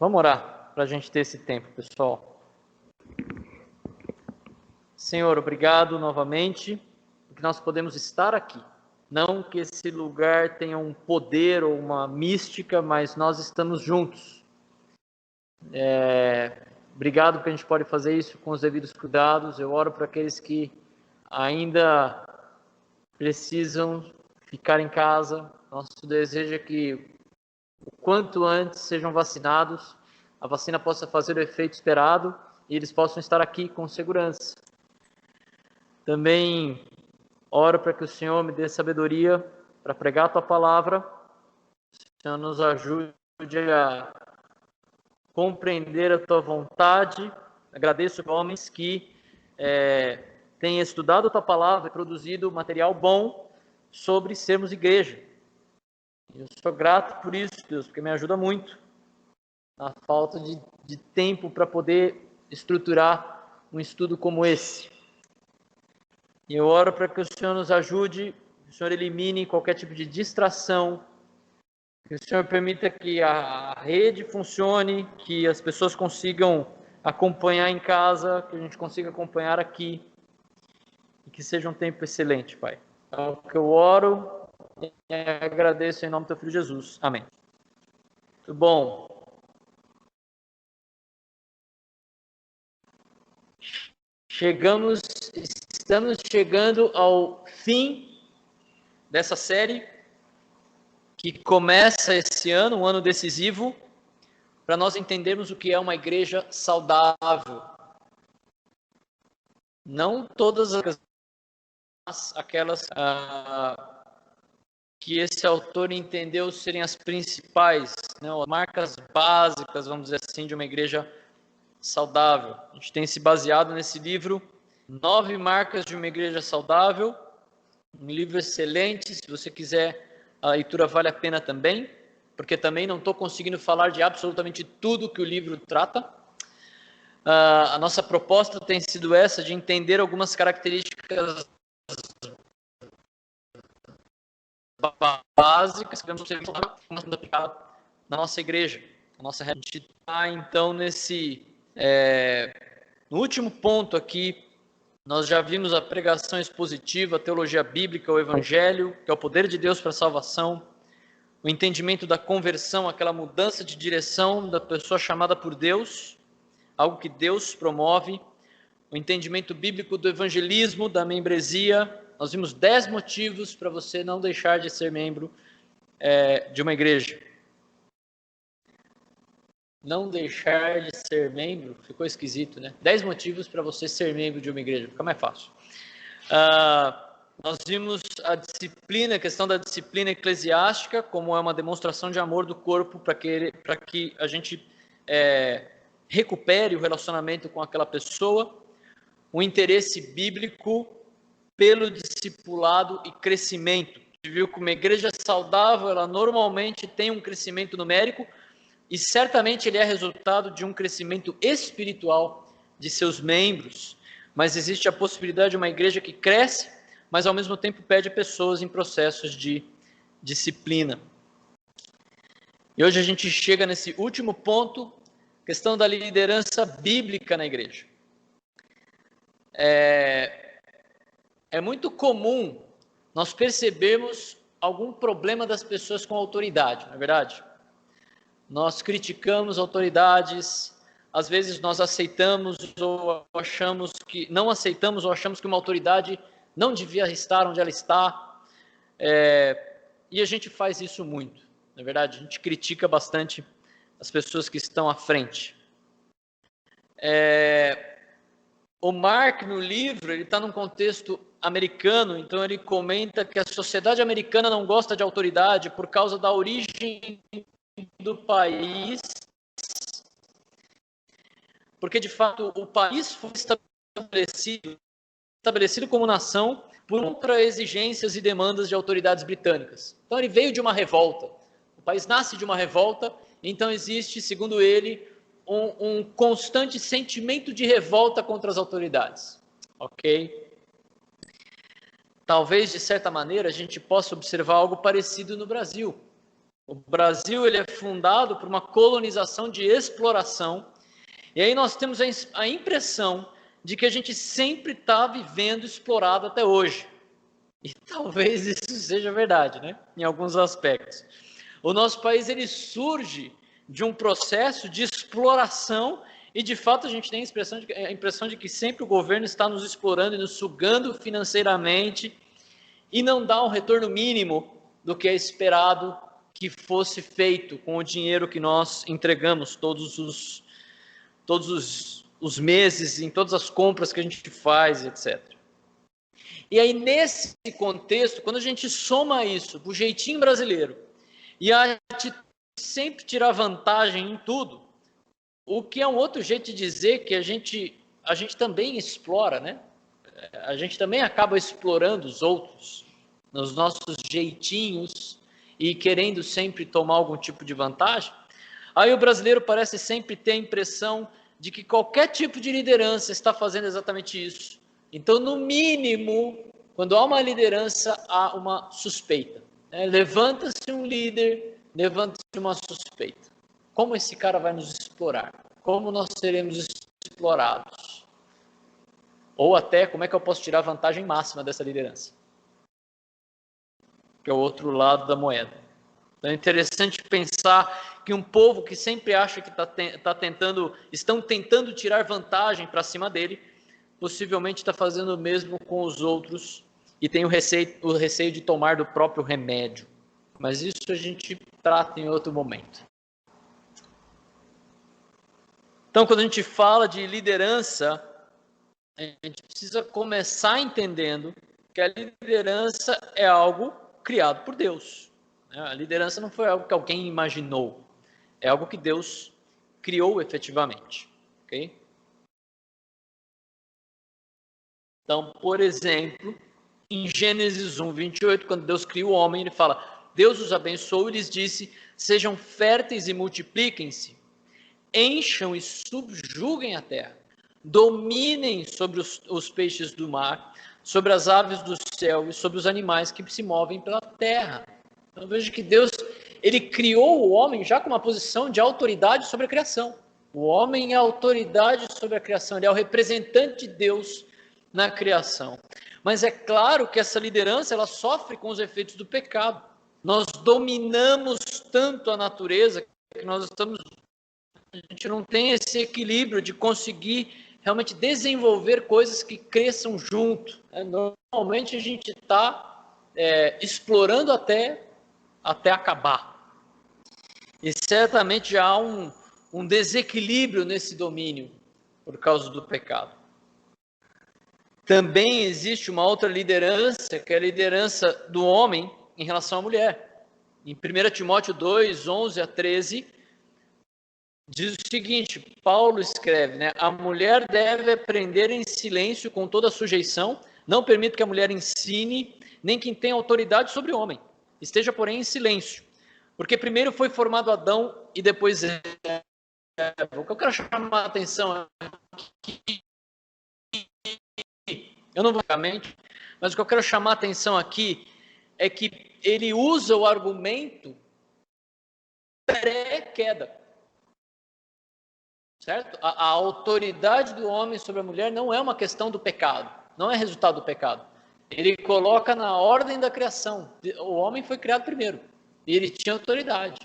Vamos orar para a gente ter esse tempo, pessoal. Senhor, obrigado novamente, porque nós podemos estar aqui. Não que esse lugar tenha um poder ou uma mística, mas nós estamos juntos. Obrigado porque a gente pode fazer isso com os devidos cuidados. Eu oro para aqueles que ainda precisam ficar em casa. Nosso desejo é que o quanto antes sejam vacinados, a vacina possa fazer o efeito esperado e eles possam estar aqui com segurança. Também oro para que o Senhor me dê sabedoria para pregar a Tua palavra. O Senhor nos ajude a compreender a Tua vontade. Agradeço aos homens que têm estudado a Tua palavra e produzido material bom sobre sermos igreja. Eu sou grato por isso, Deus, porque me ajuda muito na falta de tempo para poder estruturar um estudo como esse. E eu oro para que o Senhor nos ajude, que o Senhor elimine qualquer tipo de distração, que o Senhor permita que a rede funcione, que as pessoas consigam acompanhar em casa, que a gente consiga acompanhar aqui, e que seja um tempo excelente, Pai. É o que eu oro e agradeço em nome do Teu Filho Jesus. Amém. Muito bom. Estamos chegando ao fim dessa série que começa esse ano, um ano decisivo, para nós entendermos o que é uma igreja saudável. Não todas aquelas que esse autor entendeu serem as principais, né, as marcas básicas, vamos dizer assim, de uma igreja saudável. A gente tem se baseado nesse livro, 9 marcas de uma igreja saudável, um livro excelente. Se você quiser, a leitura vale a pena também, porque também não estou conseguindo falar de absolutamente tudo que o livro trata. A nossa proposta tem sido essa, de entender algumas características básicas que devemos ser aplicadas na nossa igreja. A gente está, então, no último ponto aqui. Nós já vimos a pregação expositiva, a teologia bíblica, o evangelho, que é o poder de Deus para a salvação, o entendimento da conversão, aquela mudança de direção da pessoa chamada por Deus, algo que Deus promove, o entendimento bíblico do evangelismo, da membresia. Nós vimos 10 motivos para você não deixar de ser membro de uma igreja. Não deixar de ser membro, ficou esquisito, né? 10 motivos para você ser membro de uma igreja, fica mais fácil. Nós vimos a questão da disciplina eclesiástica, como é uma demonstração de amor do corpo para que a gente recupere o relacionamento com aquela pessoa, o interesse bíblico pelo discipulado e crescimento. A gente viu que uma igreja saudável, ela normalmente tem um crescimento numérico, e certamente ele é resultado de um crescimento espiritual de seus membros, mas existe a possibilidade de uma igreja que cresce, mas ao mesmo tempo pede pessoas em processos de disciplina. E hoje a gente chega nesse último ponto, questão da liderança bíblica na igreja. É muito comum nós percebermos algum problema das pessoas com autoridade, não é verdade? Nós criticamos autoridades, às vezes nós aceitamos ou achamos que não aceitamos ou achamos que uma autoridade não devia estar onde ela está, e a gente faz isso muito, na verdade. A gente critica bastante as pessoas que estão à frente. O Mark, no livro, ele está num contexto americano, então ele comenta que a sociedade americana não gosta de autoridade por causa da origem do país, porque de fato o país foi estabelecido como nação por contra-exigências e demandas de autoridades britânicas. Então ele veio de uma revolta, o país nasce de uma revolta, então existe, segundo ele, um constante sentimento de revolta contra as autoridades, ok? Talvez, de certa maneira, a gente possa observar algo parecido no Brasil. O Brasil ele é fundado por uma colonização de exploração, e aí nós temos a impressão de que a gente sempre está vivendo explorado até hoje. E talvez isso seja verdade, né? Em alguns aspectos. O nosso país ele surge de um processo de exploração e, de fato, a gente tem a impressão de que sempre o governo está nos explorando e nos sugando financeiramente e não dá um retorno mínimo do que é esperado que fosse feito com o dinheiro que nós entregamos todos os meses, em todas as compras que a gente faz, etc. E aí, nesse contexto, quando a gente soma isso do jeitinho brasileiro e a atitude de sempre tirar vantagem em tudo, o que é um outro jeito de dizer que a gente também explora, né? A gente também acaba explorando os outros nos nossos jeitinhos e querendo sempre tomar algum tipo de vantagem. Aí o brasileiro parece sempre ter a impressão de que qualquer tipo de liderança está fazendo exatamente isso. Então, no mínimo, quando há uma liderança, há uma suspeita. Levanta-se um líder, levanta-se uma suspeita. Como esse cara vai nos explorar? Como nós seremos explorados? Ou até, como é que eu posso tirar vantagem máxima dessa liderança? Que é o outro lado da moeda. Então é interessante pensar que um povo que sempre acha que estão tentando tirar vantagem para cima dele, possivelmente está fazendo o mesmo com os outros e tem o receio de tomar do próprio remédio. Mas isso a gente trata em outro momento. Então, quando a gente fala de liderança, a gente precisa começar entendendo que a liderança é algo criado por Deus. A liderança não foi algo que alguém imaginou, é algo que Deus criou efetivamente. Okay? Então, por exemplo, em Gênesis 1, 28, quando Deus cria o homem, ele fala: Deus os abençoou e lhes disse: sejam férteis e multipliquem-se, encham e subjuguem a terra, dominem sobre os peixes do mar, sobre as aves do céu e sobre os animais que se movem pela terra. Então veja que Deus, ele criou o homem já com uma posição de autoridade sobre a criação. O homem é autoridade sobre a criação, ele é o representante de Deus na criação. Mas é claro que essa liderança, ela sofre com os efeitos do pecado. Nós dominamos tanto a natureza que a gente não tem esse equilíbrio de conseguir realmente desenvolver coisas que cresçam junto. Normalmente a gente está explorando até acabar. E certamente já há um desequilíbrio nesse domínio por causa do pecado. Também existe uma outra liderança, que é a liderança do homem em relação à mulher. Em 1 Timóteo 2, 11 a 13, diz o seguinte, Paulo escreve, né? A mulher deve aprender em silêncio com toda sujeição, não permita que a mulher ensine, nem quem tem autoridade sobre o homem. Esteja, porém, em silêncio. Porque primeiro foi formado Adão e depois Eva. O que eu quero chamar a atenção aqui, eu não vou realmente, mas o que eu quero chamar a atenção aqui é que ele usa o argumento pré-queda. Certo? A autoridade do homem sobre a mulher não é uma questão do pecado, não é resultado do pecado. Ele coloca na ordem da criação. O homem foi criado primeiro e ele tinha autoridade,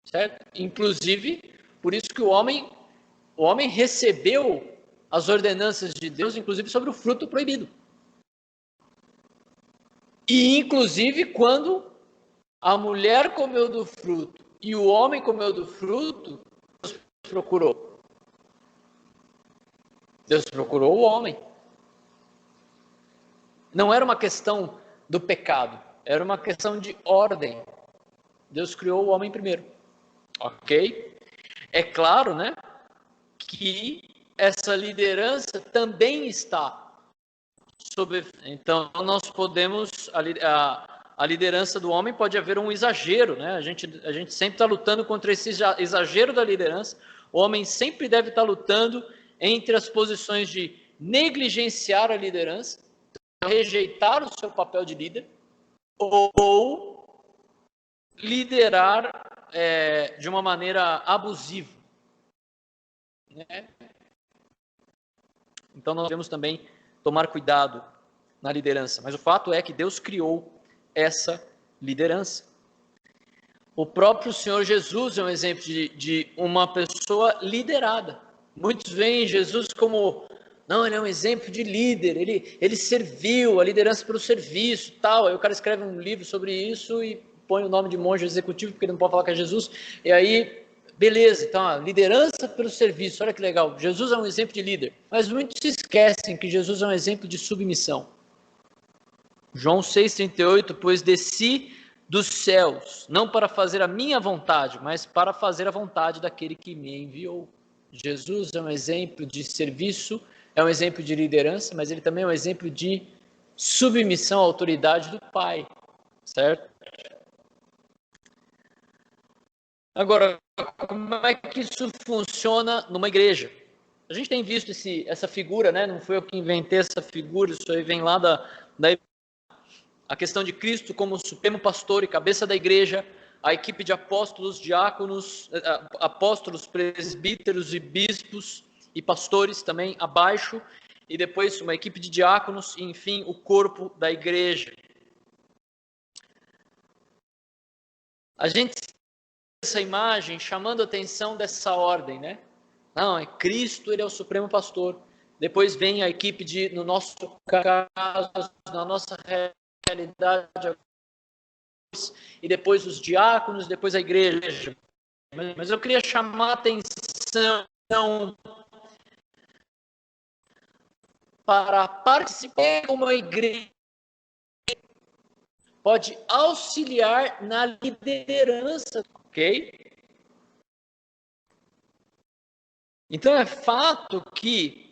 certo? Inclusive, por isso que o homem recebeu as ordenanças de Deus, inclusive sobre o fruto proibido. E inclusive quando a mulher comeu do fruto e o homem comeu do fruto, Deus procurou. Deus procurou o homem. Não era uma questão do pecado, era uma questão de ordem. Deus criou o homem primeiro. Ok? É claro, né, que essa liderança também está sob... Então, nós podemos... A liderança do homem pode haver um exagero, né? A gente sempre está lutando contra esse exagero da liderança. O homem sempre deve estar lutando entre as posições de negligenciar a liderança, rejeitar o seu papel de líder, ou liderar de uma maneira abusiva, né? Então nós devemos também tomar cuidado na liderança. Mas o fato é que Deus criou essa liderança. O próprio Senhor Jesus é um exemplo de uma pessoa liderada. Muitos veem Jesus como, não, ele é um exemplo de líder, ele serviu, a liderança pelo serviço, tal. Aí o cara escreve um livro sobre isso e põe o nome de monge executivo, porque ele não pode falar que é Jesus. E aí, beleza, então, a liderança pelo serviço, olha que legal. Jesus é um exemplo de líder. Mas muitos se esquecem que Jesus é um exemplo de submissão. João 6,38, pois desci dos céus, não para fazer a minha vontade, mas para fazer a vontade daquele que me enviou. Jesus é um exemplo de serviço, é um exemplo de liderança, mas ele também é um exemplo de submissão à autoridade do Pai, certo? Agora, como é que isso funciona numa igreja? A gente tem visto essa figura, né? Não foi eu que inventei essa figura, isso aí vem lá da a questão de Cristo como supremo pastor e cabeça da igreja, a equipe de apóstolos, diáconos, apóstolos, presbíteros e bispos e pastores também abaixo, e depois uma equipe de diáconos e, enfim, o corpo da igreja. A gente essa imagem chamando a atenção dessa ordem, né? Não, é Cristo, ele é o supremo pastor. Depois vem a equipe no nosso caso, na nossa realidade, e depois os diáconos, depois a igreja. Mas eu queria chamar a atenção para participar como a igreja pode auxiliar na liderança, ok? Então é fato que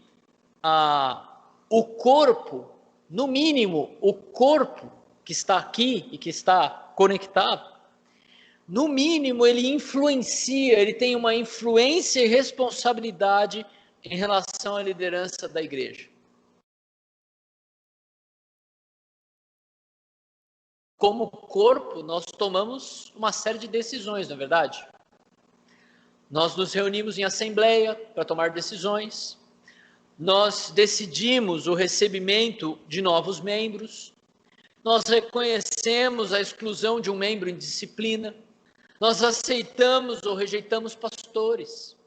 o corpo, no mínimo, o corpo que está aqui e que está conectado, no mínimo ele influencia, ele tem uma influência e responsabilidade em relação à liderança da igreja. Como corpo, nós tomamos uma série de decisões, não é verdade? Nós nos reunimos em assembleia para tomar decisões, nós decidimos o recebimento de novos membros, nós reconhecemos a exclusão de um membro em disciplina, nós aceitamos ou rejeitamos pastores.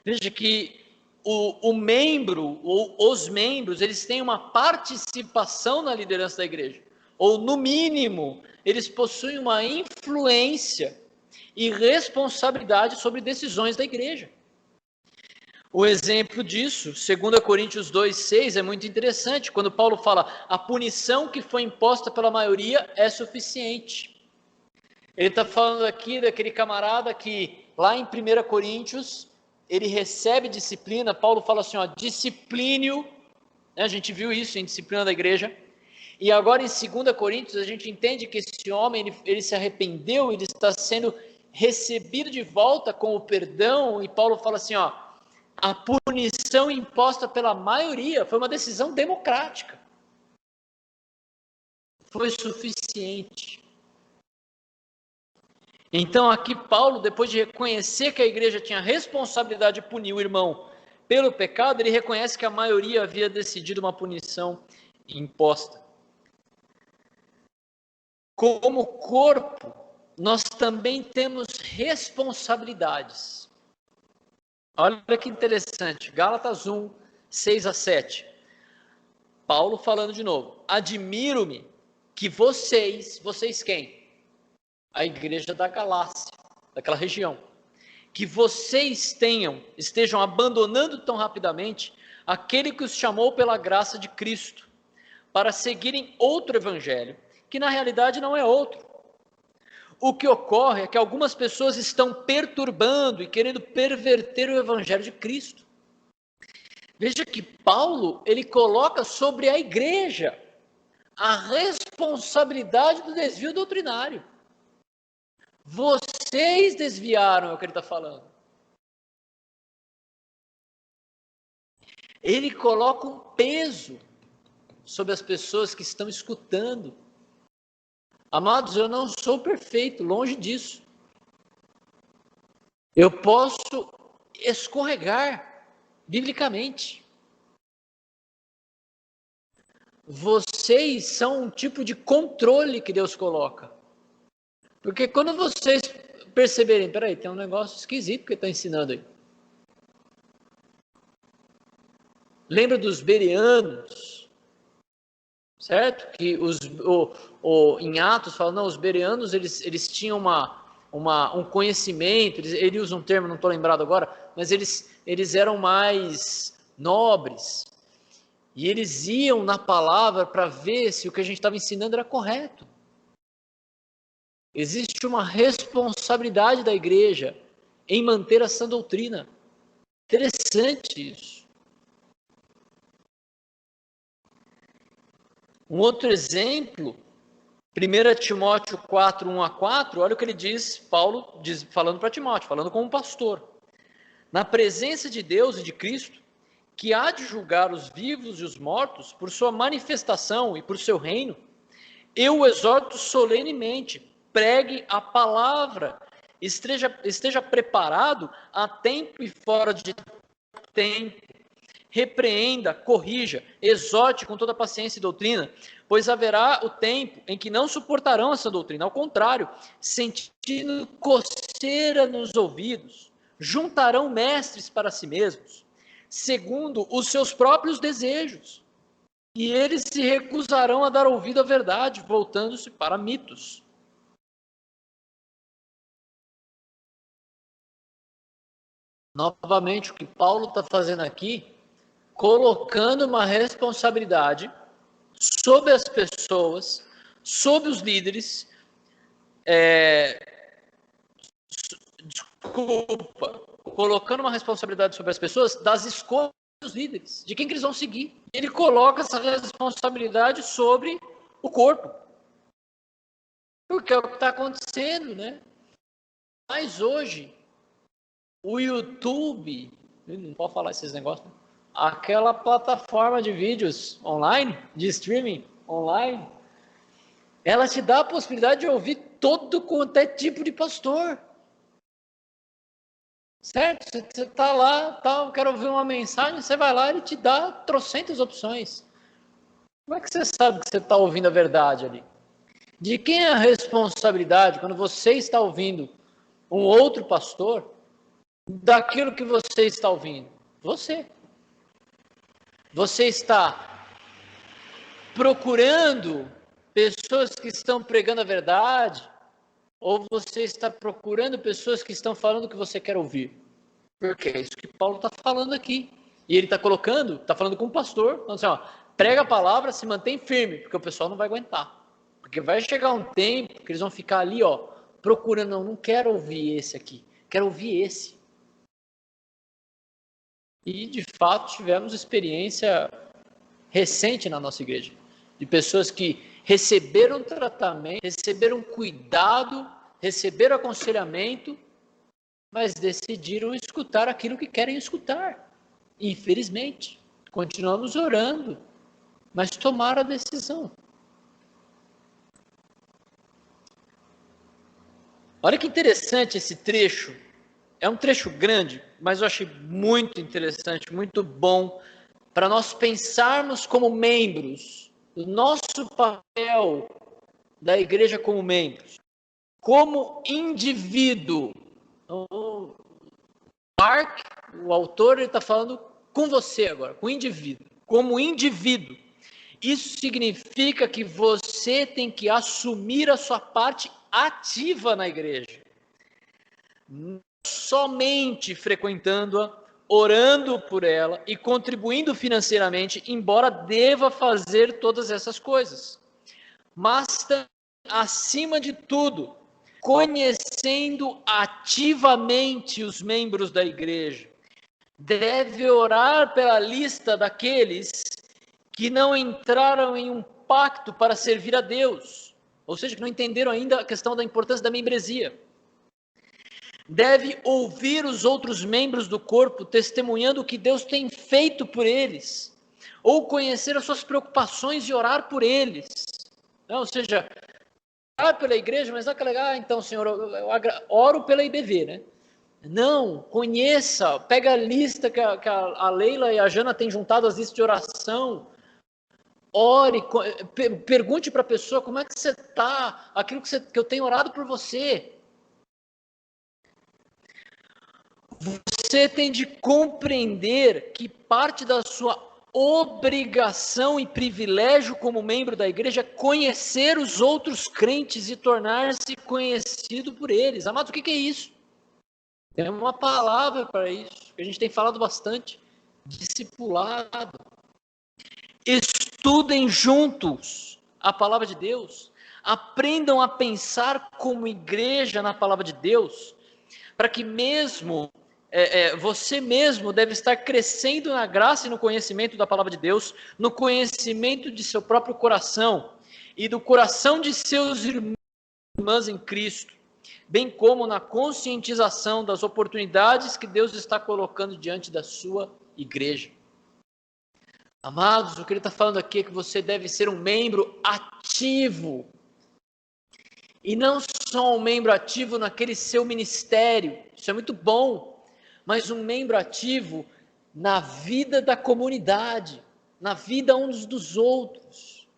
Veja que o membro, ou os membros, eles têm uma participação na liderança da igreja, ou no mínimo, eles possuem uma influência e responsabilidade sobre decisões da igreja. O exemplo disso, 2 Coríntios 2,6, é muito interessante, quando Paulo fala, a punição que foi imposta pela maioria é suficiente. Ele está falando aqui daquele camarada que, lá em 1 Coríntios, ele recebe disciplina, Paulo fala assim, disciplínio, né? A gente viu isso em disciplina da igreja, e agora em 2 Coríntios a gente entende que esse homem, ele se arrependeu, ele está sendo recebido de volta com o perdão, e Paulo fala assim, a punição imposta pela maioria foi uma decisão democrática. Foi suficiente. Então aqui Paulo, depois de reconhecer que a igreja tinha a responsabilidade de punir o irmão pelo pecado, ele reconhece que a maioria havia decidido uma punição imposta. Como corpo, nós também temos responsabilidades. Olha que interessante, Gálatas 1, 6-7. Paulo falando de novo, admiro-me que vocês quem? A igreja da Galácia, daquela região, que vocês estejam abandonando tão rapidamente aquele que os chamou pela graça de Cristo, para seguirem outro evangelho, que na realidade não é outro. O que ocorre é que algumas pessoas estão perturbando e querendo perverter o evangelho de Cristo. Veja que Paulo, ele coloca sobre a igreja a responsabilidade do desvio doutrinário. Vocês desviaram, é o que ele está falando. Ele coloca um peso sobre as pessoas que estão escutando. Amados, eu não sou perfeito, longe disso. Eu posso escorregar biblicamente. Vocês são um tipo de controle que Deus coloca. Porque quando vocês perceberem, peraí, tem um negócio esquisito que está ensinando aí. Lembra dos bereanos, certo? Que em Atos fala, não, os bereanos eles tinham um conhecimento, ele usa um termo, não estou lembrado agora, mas eles eram mais nobres. E eles iam na palavra para ver se o que a gente estava ensinando era correto. Existe uma responsabilidade da igreja em manter a sã doutrina. Interessante isso. Um outro exemplo, 1 Timóteo 4, 1 a 4, olha o que ele diz, Paulo diz, falando para Timóteo, falando como pastor. Na presença de Deus e de Cristo, que há de julgar os vivos e os mortos por sua manifestação e por seu reino, eu o exorto solenemente, pregue a palavra, esteja preparado a tempo e fora de tempo, repreenda, corrija, exorte com toda paciência e doutrina, pois haverá o tempo em que não suportarão essa doutrina, ao contrário, sentindo coceira nos ouvidos, juntarão mestres para si mesmos, segundo os seus próprios desejos, e eles se recusarão a dar ouvido à verdade, voltando-se para mitos. Novamente, o que Paulo está fazendo aqui, colocando uma responsabilidade sobre as pessoas, sobre os líderes, colocando uma responsabilidade sobre as pessoas das escolhas dos líderes, de quem que eles vão seguir. Ele coloca essa responsabilidade sobre o corpo. Porque é o que está acontecendo, né? Mas hoje, o YouTube, não pode falar esses negócios, né? Aquela plataforma de vídeos online, de streaming online, ela te dá a possibilidade de ouvir todo quanto é tipo de pastor. Certo? Você está lá, quero ouvir uma mensagem, você vai lá, ele te dá trocentas opções. Como é que você sabe que você está ouvindo a verdade ali? De quem é a responsabilidade quando você está ouvindo um outro pastor daquilo que você está ouvindo? Você. Você está procurando pessoas que estão pregando a verdade ou você está procurando pessoas que estão falando o que você quer ouvir? Porque é isso que Paulo está falando aqui. E ele está colocando, está falando com o pastor, falando assim, ó, prega a palavra, se mantém firme, porque o pessoal não vai aguentar. Porque vai chegar um tempo que eles vão ficar ali, ó, procurando, não quero ouvir esse aqui, quero ouvir esse. E, de fato, tivemos experiência recente na nossa igreja, de pessoas que receberam tratamento, receberam cuidado, receberam aconselhamento, mas decidiram escutar aquilo que querem escutar. Infelizmente, continuamos orando, mas tomaram a decisão. Olha que interessante esse trecho. É um trecho grande, mas eu achei muito interessante, muito bom, para nós pensarmos como membros, o nosso papel da igreja como membros, como indivíduo. O Mark, o autor, ele está falando com você agora, com o indivíduo. Como indivíduo, isso significa que você tem que assumir a sua parte ativa na igreja. Não somente frequentando-a, orando por ela e contribuindo financeiramente, embora deva fazer todas essas coisas. Mas, acima de tudo, conhecendo ativamente os membros da igreja, deve orar pela lista daqueles que não entraram em um pacto para servir a Deus, ou seja, que não entenderam ainda a questão da importância da membresia. Deve ouvir os outros membros do corpo testemunhando o que Deus tem feito por eles, ou conhecer as suas preocupações e orar por eles. Ou seja, pela igreja, mas não aquela, então, senhor, eu oro pela IBV, né? Não, conheça, pega a lista que a Leila e a Jana têm juntado, as listas de oração, ore, pergunte para a pessoa como é que você está, aquilo que eu tenho orado por você. Você tem de compreender que parte da sua obrigação e privilégio como membro da igreja é conhecer os outros crentes e tornar-se conhecido por eles. Amados, o que é isso? Tem uma palavra para isso, que a gente tem falado bastante: discipulado. Estudem juntos a palavra de Deus, aprendam a pensar como igreja na palavra de Deus, para que mesmo você mesmo deve estar crescendo na graça e no conhecimento da palavra de Deus, no conhecimento de seu próprio coração e do coração de seus irmãos e irmãs em Cristo, bem como na conscientização das oportunidades que Deus está colocando diante da sua igreja. Amados, o que ele está falando aqui é que você deve ser um membro ativo. E não só um membro ativo naquele seu ministério, isso é muito bom, mas um membro ativo na vida da comunidade, na vida uns dos outros.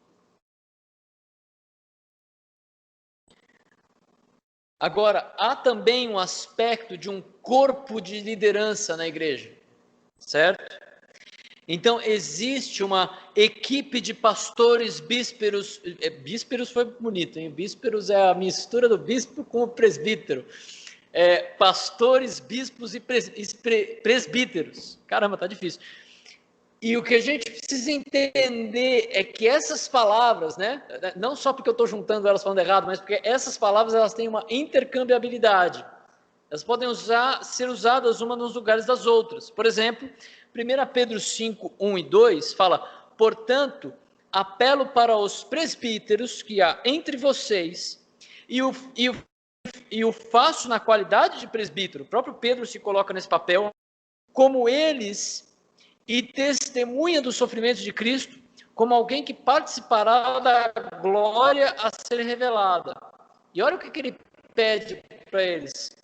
Agora, há também um aspecto de um corpo de liderança na igreja, certo? Então, existe uma equipe de pastores bísperos. Bísperos foi bonito, hein? Bísperos é a mistura do bispo com o presbítero. Pastores, bispos e presbíteros. Caramba, tá difícil. E o que a gente precisa entender é que essas palavras, né? Não só porque eu estou juntando elas falando errado, mas porque essas palavras elas têm uma intercambiabilidade. Elas podem ser usadas uma nos lugares das outras. Por exemplo, 1 Pedro 5, 1 e 2 fala: portanto, apelo para os presbíteros que há entre vocês, e o faço na qualidade de presbítero. O próprio Pedro se coloca nesse papel, como eles, e testemunha dos sofrimentos de Cristo, como alguém que participará da glória a ser revelada. E olha o que ele pede para eles: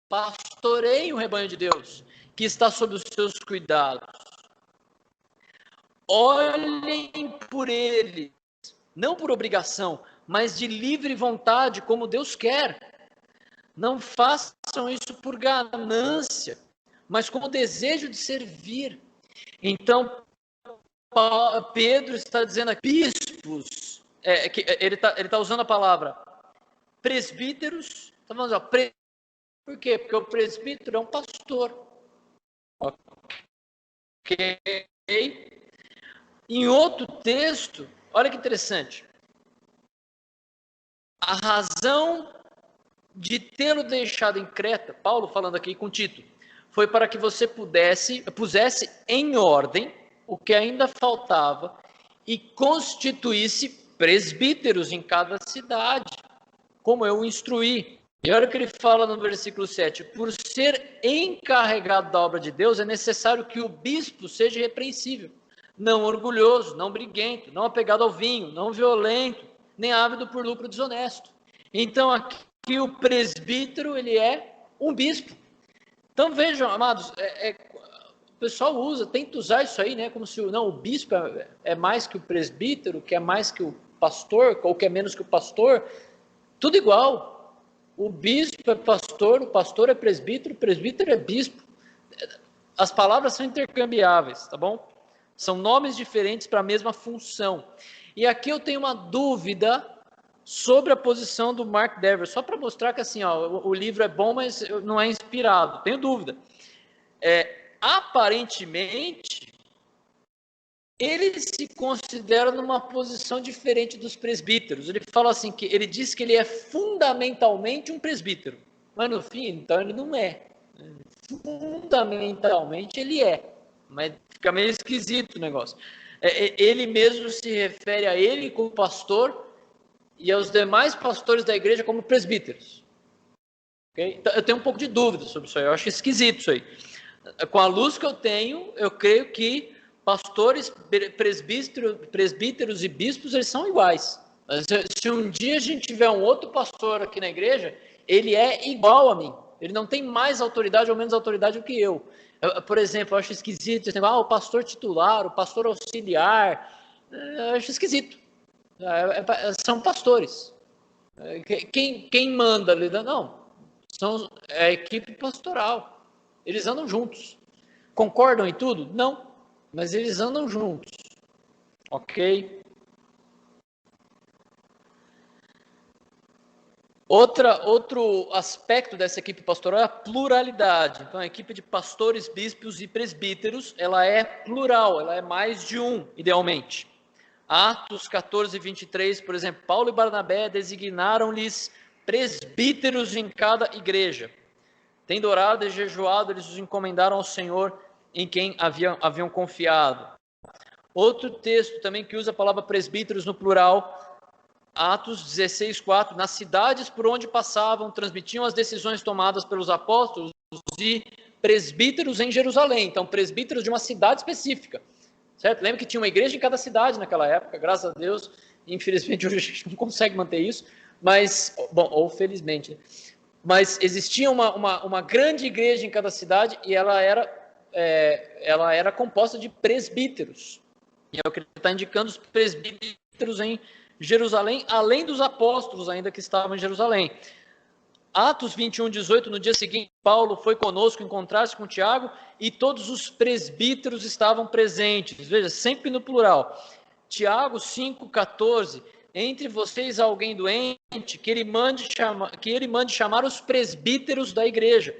pastoreiem o rebanho de Deus, que está sob os seus cuidados. Olhem por eles, não por obrigação, mas de livre vontade, como Deus quer. Não façam isso por ganância, mas com o desejo de servir. Então, Pedro está dizendo aqui, bispos, ele está usando a palavra presbíteros, está falando, por quê? Porque o presbítero é um pastor. Ok? Em outro texto, olha que interessante. A razão de tê-lo deixado em Creta, Paulo falando aqui com Tito, foi para que você pusesse em ordem o que ainda faltava e constituísse presbíteros em cada cidade, como eu o instruí. E olha o que ele fala no versículo 7. Por ser encarregado da obra de Deus, é necessário que o bispo seja irrepreensível, não orgulhoso, não briguento, não apegado ao vinho, não violento, nem ávido por lucro desonesto. Então, aqui o presbítero, ele é um bispo. Então, vejam, amados, o pessoal tenta usar isso aí, né, como se o bispo é mais que o presbítero, que é mais que o pastor, ou que é menos que o pastor. Tudo igual. O bispo é pastor, o pastor é presbítero, o presbítero é bispo. As palavras são intercambiáveis, tá bom? São nomes diferentes para a mesma função. E aqui eu tenho uma dúvida sobre a posição do Mark Dever, só para mostrar que assim, o livro é bom, mas não é inspirado. Tenho dúvida. Aparentemente, ele se considera numa posição diferente dos presbíteros. Ele fala assim, que ele diz que ele é fundamentalmente um presbítero, mas no fim, então ele não é. Fundamentalmente ele é, mas fica meio esquisito o negócio. Ele mesmo se refere a ele como pastor e aos demais pastores da igreja como presbíteros. Okay? Então, eu tenho um pouco de dúvida sobre isso aí, eu acho esquisito isso aí. Com a luz que eu tenho, eu creio que pastores, presbíteros e bispos, eles são iguais. Mas se um dia a gente tiver um outro pastor aqui na igreja, ele é igual a mim. Ele não tem mais autoridade ou menos autoridade do que eu. Por exemplo, eu acho esquisito esse negócio, o pastor titular, o pastor auxiliar. Eu acho esquisito. São pastores. Quem manda ali? Não, é a equipe pastoral. Eles andam juntos. Concordam em tudo? Não, mas eles andam juntos. Ok? Outro aspecto dessa equipe pastoral é a pluralidade. Então, a equipe de pastores, bispos e presbíteros, ela é plural, ela é mais de um, idealmente. Atos 14, 23, por exemplo, Paulo e Barnabé designaram-lhes presbíteros em cada igreja. Tendo orado e jejuado, eles os encomendaram ao Senhor em quem haviam confiado. Outro texto também que usa a palavra presbíteros no plural, Atos 16, 4, nas cidades por onde passavam, transmitiam as decisões tomadas pelos apóstolos e presbíteros em Jerusalém. Então, presbíteros de uma cidade específica. Certo? Lembra que tinha uma igreja em cada cidade naquela época, graças a Deus. Infelizmente, hoje a gente não consegue manter isso, mas, bom, ou felizmente. Mas existia uma grande igreja em cada cidade e ela era composta de presbíteros. E é o que ele está indicando, os presbíteros em Jerusalém, além dos apóstolos ainda que estavam em Jerusalém. Atos 21, 18, no dia seguinte, Paulo foi conosco encontrar-se com Tiago e todos os presbíteros estavam presentes. Veja, sempre no plural. Tiago 5, 14, entre vocês alguém doente, que ele mande chamar os presbíteros da igreja,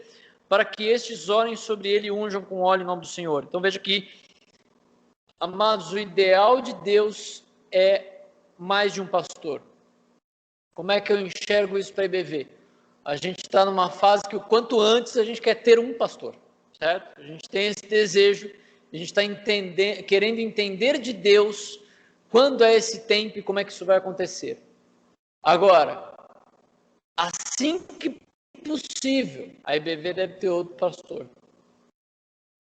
para que estes orem sobre ele e unjam com óleo em nome do Senhor. Então veja que, amados, o ideal de Deus é mais de um pastor. Como é que eu enxergo isso para a IBV? A gente está numa fase que o quanto antes a gente quer ter um pastor, certo? A gente tem esse desejo, a gente está querendo entender de Deus quando é esse tempo e como é que isso vai acontecer. Agora, assim que possível, a IBV deve ter outro pastor.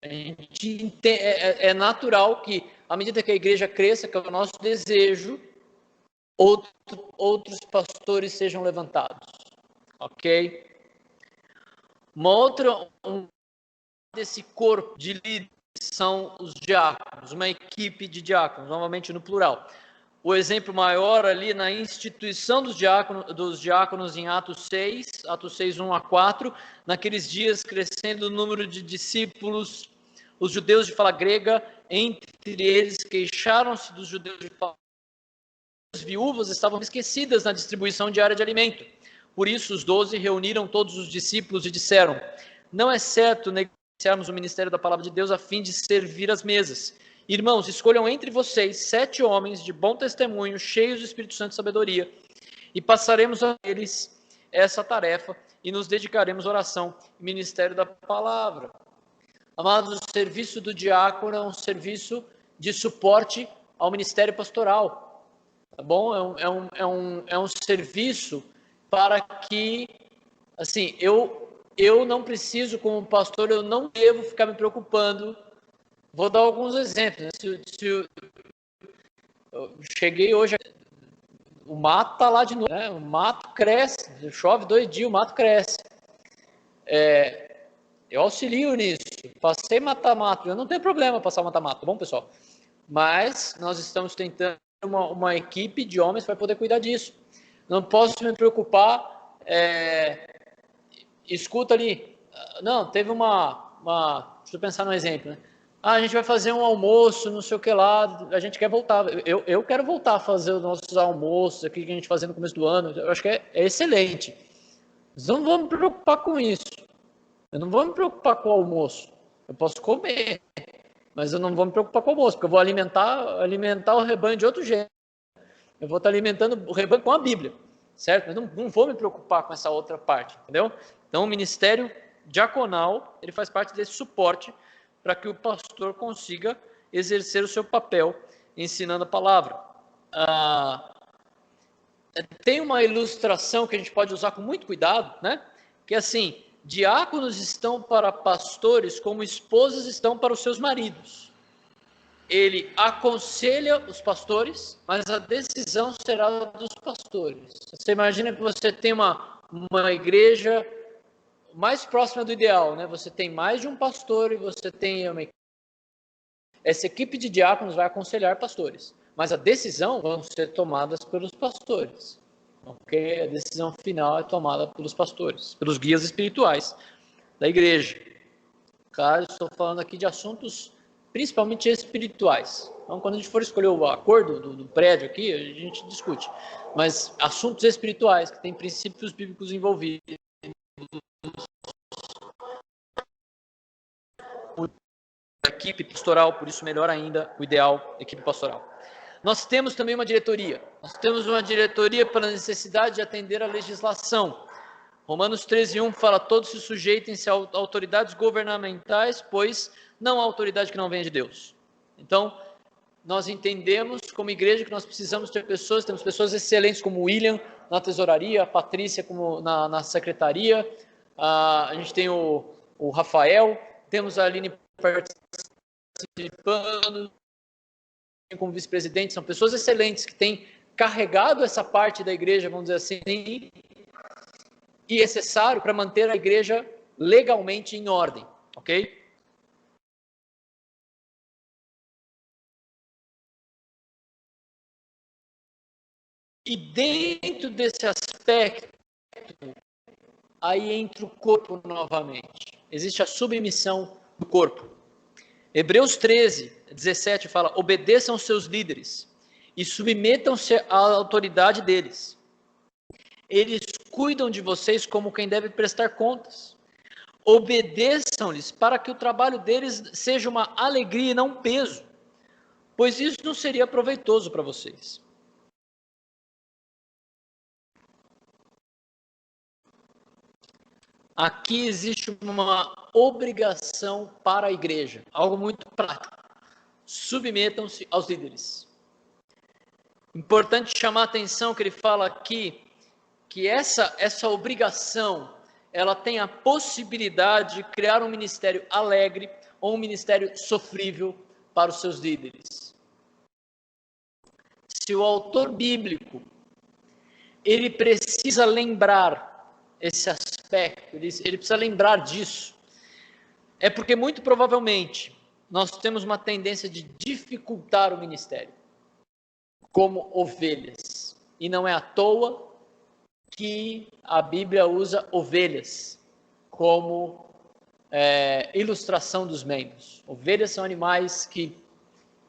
É natural que, à medida que a igreja cresça, que é o nosso desejo, outros pastores sejam levantados. Ok? Desse corpo de líderes são os diáconos, uma equipe de diáconos, novamente no plural. O exemplo maior ali na instituição dos diáconos em Atos 6, 1 a 4, naqueles dias crescendo o número de discípulos, os judeus de fala grega, entre eles queixaram-se dos judeus de fala. As viúvas estavam esquecidas na distribuição diária de alimento. Por isso os 12 reuniram todos os discípulos e disseram: não é certo negociarmos o ministério da palavra de Deus a fim de servir as mesas. Irmãos, escolham entre vocês 7 homens de bom testemunho, cheios do Espírito Santo e sabedoria, e passaremos a eles essa tarefa e nos dedicaremos à oração e ministério da palavra. Amados, o serviço do diácono é um serviço de suporte ao ministério pastoral. Tá bom? É um serviço para que, assim, eu não preciso, como pastor, eu não devo ficar me preocupando. Vou dar alguns exemplos. Né? Se eu cheguei hoje, o mato está lá de novo, né? O mato cresce, chove 2 dias, o mato cresce. Eu auxilio nisso, passei mata-mato, eu não tenho problema passar mata-mato, tá bom, pessoal? Mas nós estamos tentando uma equipe de homens para poder cuidar disso. Não posso me preocupar, escuta ali, não, teve deixa eu pensar num exemplo, né? A gente vai fazer um almoço, não sei o que lá, a gente quer voltar, eu quero voltar a fazer os nossos almoços aqui que a gente fazia no começo do ano, eu acho que é excelente. Nós não vamos me preocupar com isso, eu não vou me preocupar com o almoço, eu posso comer, mas eu não vou me preocupar com o almoço, porque eu vou alimentar o rebanho de outro jeito. Eu vou estar alimentando o rebanho com a Bíblia, certo? Eu não vou me preocupar com essa outra parte, entendeu? Então, o ministério diaconal, ele faz parte desse suporte para que o pastor consiga exercer o seu papel ensinando a palavra. Tem uma ilustração que a gente pode usar com muito cuidado, né? Que é assim, diáconos estão para pastores como esposas estão para os seus maridos. ele aconselha os pastores, mas a decisão será dos pastores. Você imagina que você tem uma igreja mais próxima do ideal, né? Você tem mais de um pastor e você tem essa equipe de diáconos vai aconselhar pastores, mas a decisão vão ser tomadas pelos pastores. Ok? A decisão final é tomada pelos pastores, pelos guias espirituais da igreja. Claro, estou falando aqui de assuntos principalmente espirituais. Então, quando a gente for escolher a cor do prédio aqui, a gente discute. Mas assuntos espirituais, que tem princípios bíblicos envolvidos. A equipe pastoral, por isso melhor ainda, o ideal, equipe pastoral. Nós temos também uma diretoria. Nós temos uma diretoria pela necessidade de atender à legislação. Romanos 13:1 fala: todos se sujeitem-se a autoridades governamentais, pois não há autoridade que não venha de Deus. Então, nós entendemos como igreja que nós precisamos ter pessoas, temos pessoas excelentes como o William na tesouraria, a Patrícia como na secretaria, a gente tem o Rafael, temos a Aline participando como vice-presidente, são pessoas excelentes que têm carregado essa parte da igreja, vamos dizer assim, e é necessário para manter a igreja legalmente em ordem, ok? E dentro desse aspecto, aí entra o corpo novamente. Existe a submissão do corpo. Hebreus 13:17 fala: obedeçam seus líderes e submetam-se à autoridade deles. Eles cuidam de vocês como quem deve prestar contas. Obedeçam-lhes para que o trabalho deles seja uma alegria e não um peso, pois isso não seria proveitoso para vocês. Aqui existe uma obrigação para a igreja, algo muito prático. Submetam-se aos líderes. Importante chamar a atenção que ele fala aqui que essa obrigação, ela tem a possibilidade de criar um ministério alegre ou um ministério sofrível para os seus líderes. Se o autor bíblico, ele precisa lembrar esse aspecto, ele precisa lembrar disso, é porque muito provavelmente nós temos uma tendência de dificultar o ministério, como ovelhas, e não é à toa que a Bíblia usa ovelhas como ilustração dos membros. Ovelhas são animais que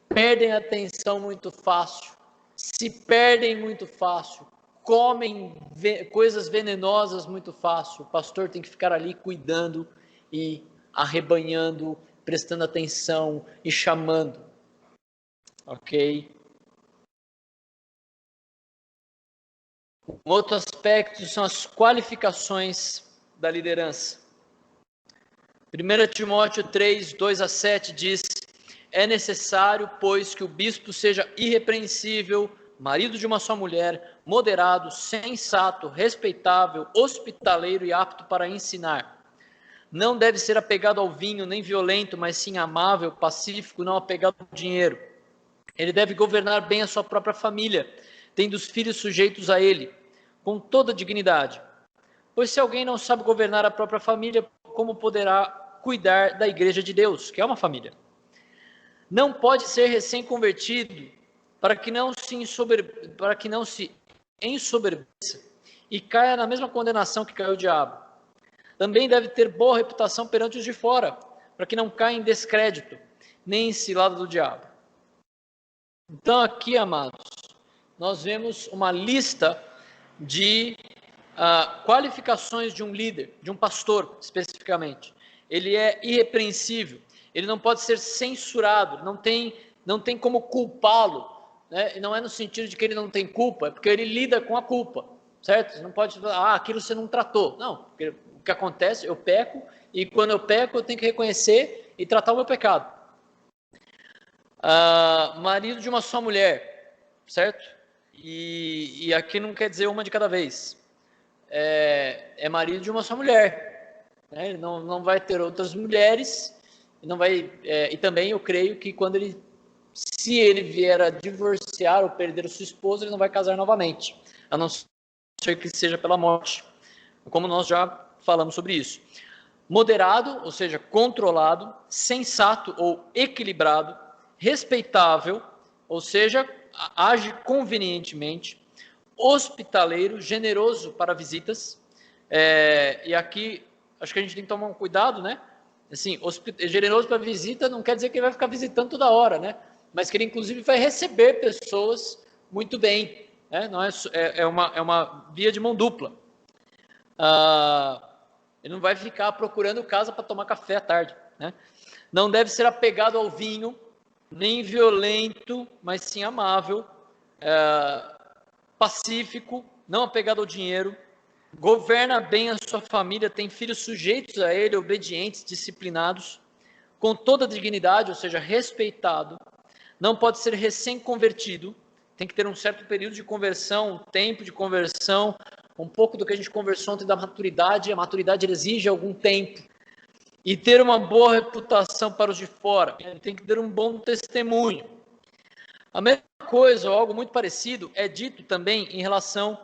perdem a atenção muito fácil, se perdem muito fácil, comem coisas venenosas muito fácil. O pastor tem que ficar ali cuidando e arrebanhando, prestando atenção e chamando. Ok? Um outro aspecto são as qualificações da liderança. 1 Timóteo 3:2-7 diz: é necessário, pois, que o bispo seja irrepreensível, marido de uma só mulher, moderado, sensato, respeitável, hospitaleiro e apto para ensinar. Não deve ser apegado ao vinho, nem violento, mas sim amável, pacífico, não apegado ao dinheiro. Ele deve governar bem a sua própria família, tendo os filhos sujeitos a ele, com toda dignidade. Pois se alguém não sabe governar a própria família, como poderá cuidar da igreja de Deus, que é uma família? Não pode ser recém-convertido para que não se ensoberbeça e caia na mesma condenação que caiu o diabo. Também deve ter boa reputação perante os de fora, para que não caia em descrédito, nem em cilada do diabo. Então aqui, amados, nós vemos uma lista de qualificações de um líder, de um pastor especificamente. Ele é irrepreensível, ele não pode ser censurado, não tem como culpá-lo, né? Não é no sentido de que ele não tem culpa, é porque ele lida com a culpa, certo? Você não pode falar, aquilo você não tratou. Não, porque o que acontece, eu peco, e quando eu peco eu tenho que reconhecer e tratar o meu pecado. Marido de uma só mulher, certo? E aqui não quer dizer uma de cada vez. É marido de uma só mulher, né? Ele não vai ter outras mulheres, não vai, e também eu creio que quando ele se ele vier a divorciar ou perder a sua esposa, ele não vai casar novamente, a não ser que seja pela morte, como nós já falamos sobre isso. Moderado, ou seja, controlado, sensato ou equilibrado, respeitável, ou seja, age convenientemente, hospitaleiro, generoso para visitas, e aqui acho que a gente tem que tomar um cuidado, né? Assim, generoso para visita não quer dizer que ele vai ficar visitando toda hora, né? Mas que ele inclusive vai receber pessoas muito bem, né? Não é uma via de mão dupla. Ele não vai ficar procurando casa para tomar café à tarde, né? Não deve ser apegado ao vinho, nem violento, mas sim amável, pacífico, não apegado ao dinheiro, governa bem a sua família, tem filhos sujeitos a ele, obedientes, disciplinados, com toda a dignidade, ou seja, respeitado, não pode ser recém-convertido, tem que ter um certo período de conversão, um tempo de conversão, um pouco do que a gente conversou ontem da maturidade, a maturidade exige algum tempo, e ter uma boa reputação para os de fora, ele tem que ter um bom testemunho. A mesma coisa, ou algo muito parecido, é dito também em relação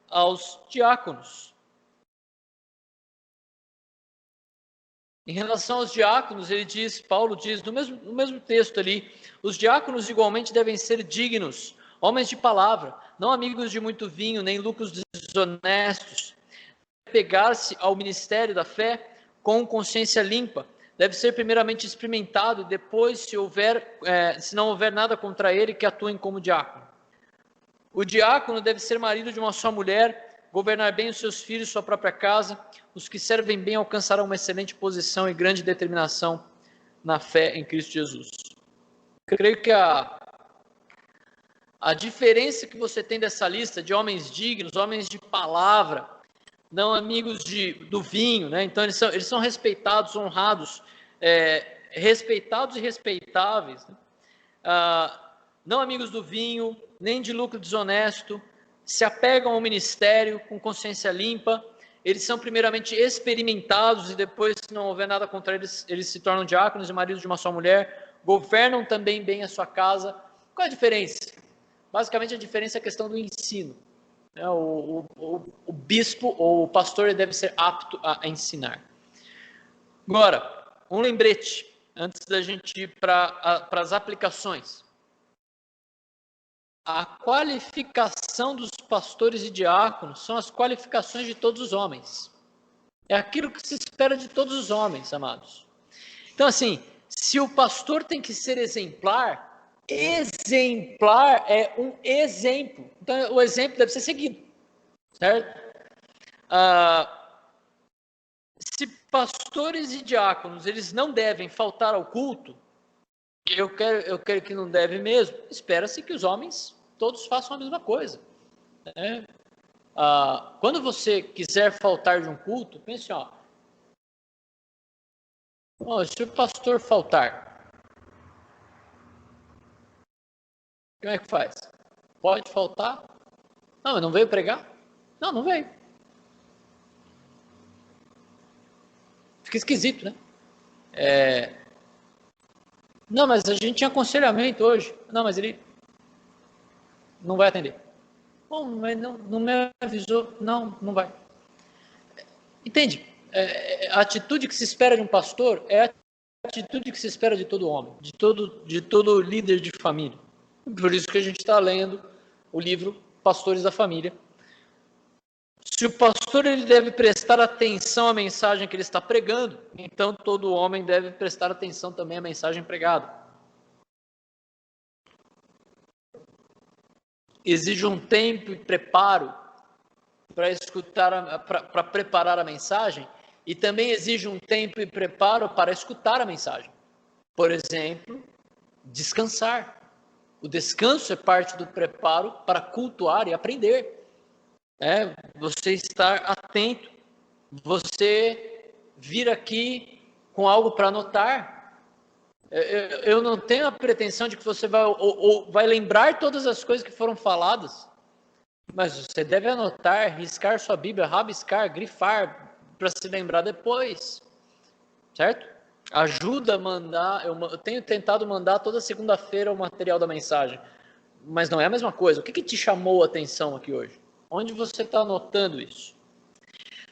aos diáconos. Em relação aos diáconos, Paulo diz, no mesmo texto ali, os diáconos igualmente devem ser dignos, homens de palavra, não amigos de muito vinho, nem lucros desonestos, pegar-se ao ministério da fé com consciência limpa, deve ser primeiramente experimentado e depois, se não houver nada contra ele, que atuem como diácono. O diácono deve ser marido de uma só mulher, governar bem os seus filhos, sua própria casa. Os que servem bem alcançarão uma excelente posição e grande determinação na fé em Cristo Jesus. Creio que a diferença que você tem dessa lista de homens dignos, homens de palavra, não amigos do vinho, né? Então eles são respeitados, honrados, respeitados e respeitáveis, né? Não amigos do vinho, nem de lucro desonesto, se apegam ao ministério com consciência limpa, eles são primeiramente experimentados e depois, se não houver nada contra eles, eles se tornam diáconos e maridos de uma só mulher, governam também bem a sua casa. Qual é a diferença? Basicamente a diferença é a questão do ensino. O bispo ou o pastor deve ser apto a ensinar. Agora, um lembrete, antes da gente ir para as aplicações. A qualificação dos pastores e diáconos são as qualificações de todos os homens. É aquilo que se espera de todos os homens, amados. Então, assim, se o pastor tem que ser exemplar é um exemplo. Então, o exemplo deve ser seguido, certo? Se pastores e diáconos, eles não devem faltar ao culto, eu quero que não deve mesmo, espera-se que os homens todos façam a mesma coisa, né? Quando você quiser faltar de um culto, pense, se o pastor faltar, como é que faz? Pode faltar? Não, mas não veio pregar? Não, não veio. Fica esquisito, né? Não, mas a gente tinha aconselhamento hoje. Não, mas ele não vai atender. Bom, mas não me avisou. Não vai. Entende? A atitude que se espera de um pastor é a atitude que se espera de todo homem, de todo líder de família. Por isso que a gente está lendo o livro Pastores da Família. Se o pastor ele deve prestar atenção à mensagem que ele está pregando, então todo homem deve prestar atenção também à mensagem pregada. Exige um tempo e preparo para preparar a mensagem, e também exige um tempo e preparo para escutar a mensagem. Por exemplo, descansar. O descanso é parte do preparo para cultuar e aprender. Você estar atento, você vir aqui com algo para anotar. Eu não tenho a pretensão de que você vai lembrar todas as coisas que foram faladas, mas você deve anotar, riscar sua Bíblia, rabiscar, grifar, para se lembrar depois, certo? Ajuda a mandar, eu tenho tentado mandar toda segunda-feira o material da mensagem, mas não é a mesma coisa. O que te chamou a atenção aqui hoje? Onde você está anotando isso?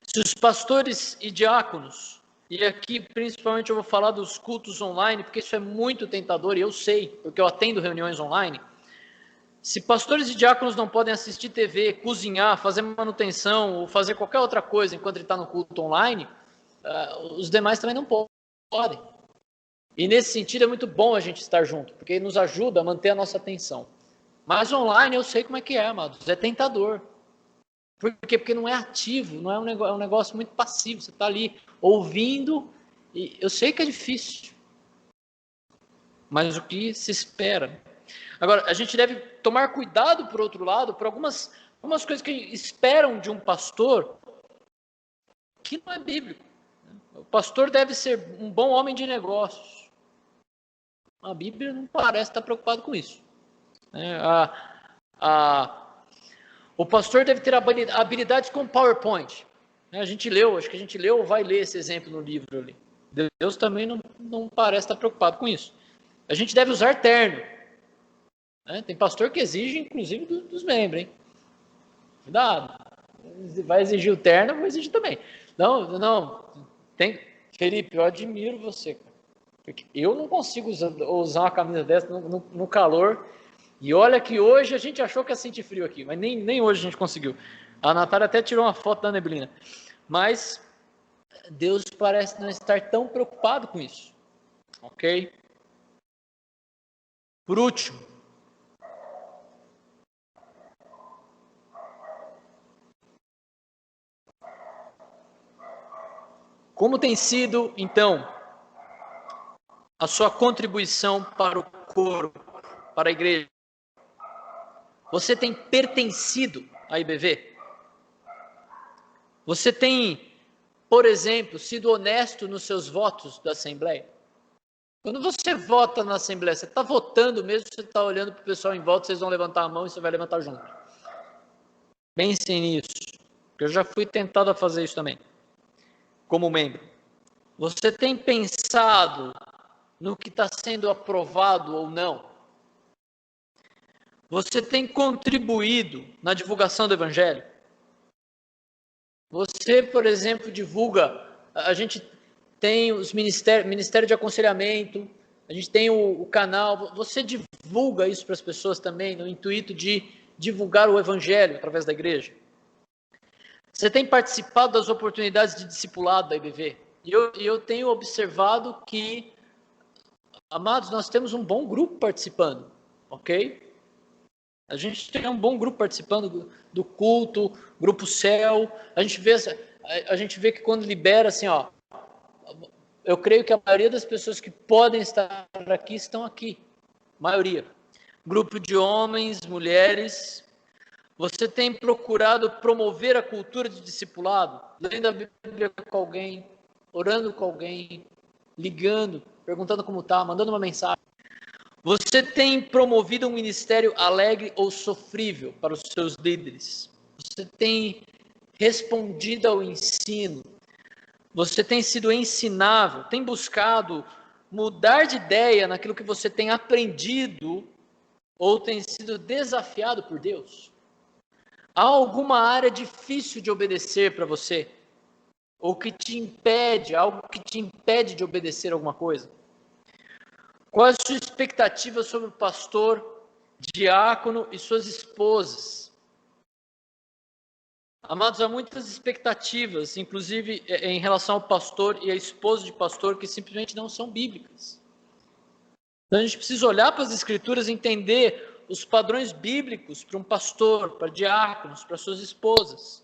Se os pastores e diáconos, e aqui principalmente eu vou falar dos cultos online, porque isso é muito tentador e eu sei, porque eu atendo reuniões online. Se pastores e diáconos não podem assistir TV, cozinhar, fazer manutenção ou fazer qualquer outra coisa enquanto ele está no culto online, os demais também não podem. E nesse sentido é muito bom a gente estar junto, porque nos ajuda a manter a nossa atenção. Mas online eu sei como é que é, amados, é tentador. Por quê? Porque não é ativo, não é um negócio muito passivo. Você está ali ouvindo, e eu sei que é difícil, mas o que se espera. Agora, a gente deve tomar cuidado, por outro lado, por algumas coisas que esperam de um pastor que não é bíblico. O pastor deve ser um bom homem de negócios. A Bíblia não parece estar preocupado com isso. O pastor deve ter habilidades com PowerPoint. A gente leu, acho que a gente leu ou vai ler esse exemplo no livro ali. Deus também não parece estar preocupado com isso. A gente deve usar terno. Tem pastor que exige, inclusive, dos membros, hein? Cuidado. Vai exigir o terno, eu vou exigir também. Não. Felipe, eu admiro você, cara. Porque eu não consigo usar uma camisa dessa no calor. E olha que hoje a gente achou que ia sentir frio aqui, mas nem hoje a gente conseguiu. A Natália até tirou uma foto da neblina. Mas Deus parece não estar tão preocupado com isso. Ok? Por último, como tem sido, então, a sua contribuição para o corpo, para a igreja? Você tem pertencido à IBV? Você tem, por exemplo, sido honesto nos seus votos da Assembleia? Quando você vota na Assembleia, você está votando mesmo, você está olhando para o pessoal em volta, vocês vão levantar a mão e você vai levantar junto. Pensem nisso, porque eu já fui tentado a fazer isso também, como membro. Você tem pensado no que está sendo aprovado ou não? Você tem contribuído na divulgação do Evangelho? Você, por exemplo, divulga, a gente tem os ministério de aconselhamento, a gente tem o canal, você divulga isso para as pessoas também, no intuito de divulgar o Evangelho através da igreja? Você tem participado das oportunidades de discipulado da IBV? E eu tenho observado que, amados, nós temos um bom grupo participando, ok? A gente tem um bom grupo participando do culto, grupo céu. A gente vê que quando libera, assim, ó, eu creio que a maioria das pessoas que podem estar aqui estão aqui. Maioria. Grupo de homens, mulheres. Você tem procurado promover a cultura de discipulado, lendo a Bíblia com alguém, orando com alguém, ligando, perguntando como está, mandando uma mensagem. Você tem promovido um ministério alegre ou sofrível para os seus líderes? Você tem respondido ao ensino? Você tem sido ensinável? Tem buscado mudar de ideia naquilo que você tem aprendido ou tem sido desafiado por Deus? Há alguma área difícil de obedecer para você? Ou que te impede, algo que te impede de obedecer alguma coisa? Qual é a sua expectativa sobre o pastor, diácono e suas esposas? Amados, há muitas expectativas, inclusive em relação ao pastor e à esposa de pastor, que simplesmente não são bíblicas. Então a gente precisa olhar para as escrituras e entender os padrões bíblicos para um pastor, para diáconos, para suas esposas.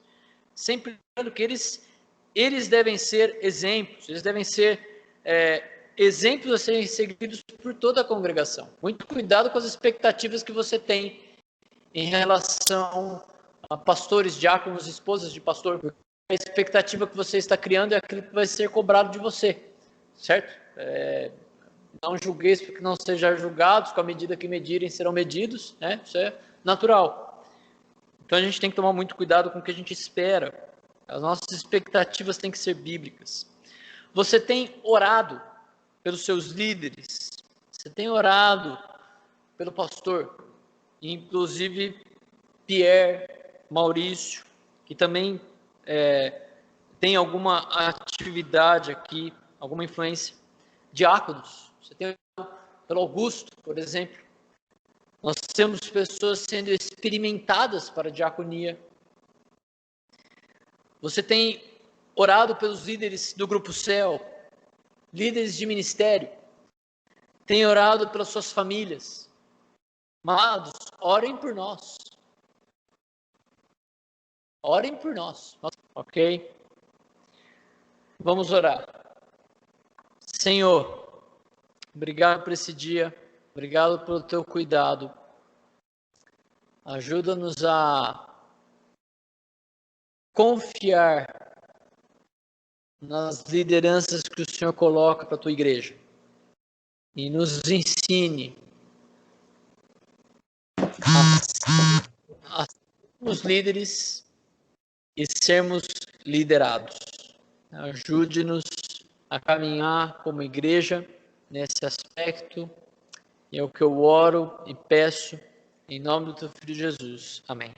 Sempre lembrando que eles devem ser exemplos, eles devem ser exemplos a serem seguidos por toda a congregação. Muito cuidado com as expectativas que você tem em relação a pastores, diáconos, esposas de pastor, porque a expectativa que você está criando é aquilo que vai ser cobrado de você, certo? Não julgueis para que não sejam julgados, com a medida que medirem serão medidos, né? Isso é natural. Então a gente tem que tomar muito cuidado com o que a gente espera. As nossas expectativas têm que ser bíblicas. Você tem orado? pelos seus líderes, você tem orado pelo pastor, inclusive Pierre, Maurício, que também tem alguma atividade aqui, alguma influência, diáconos, você tem orado pelo Augusto, por exemplo. Nós temos pessoas sendo experimentadas para a diaconia. Você tem orado pelos líderes do Grupo Céu, líderes de ministério, tem orado pelas suas famílias. Amados, orem por nós. Orem por nós, ok? Vamos orar. Senhor, obrigado por esse dia, obrigado pelo teu cuidado. Ajuda-nos a confiar nas lideranças que o Senhor coloca para a tua igreja. E nos ensine a sermos líderes e sermos liderados. Ajude-nos a caminhar como igreja nesse aspecto. É o que eu oro e peço em nome do teu filho Jesus. Amém.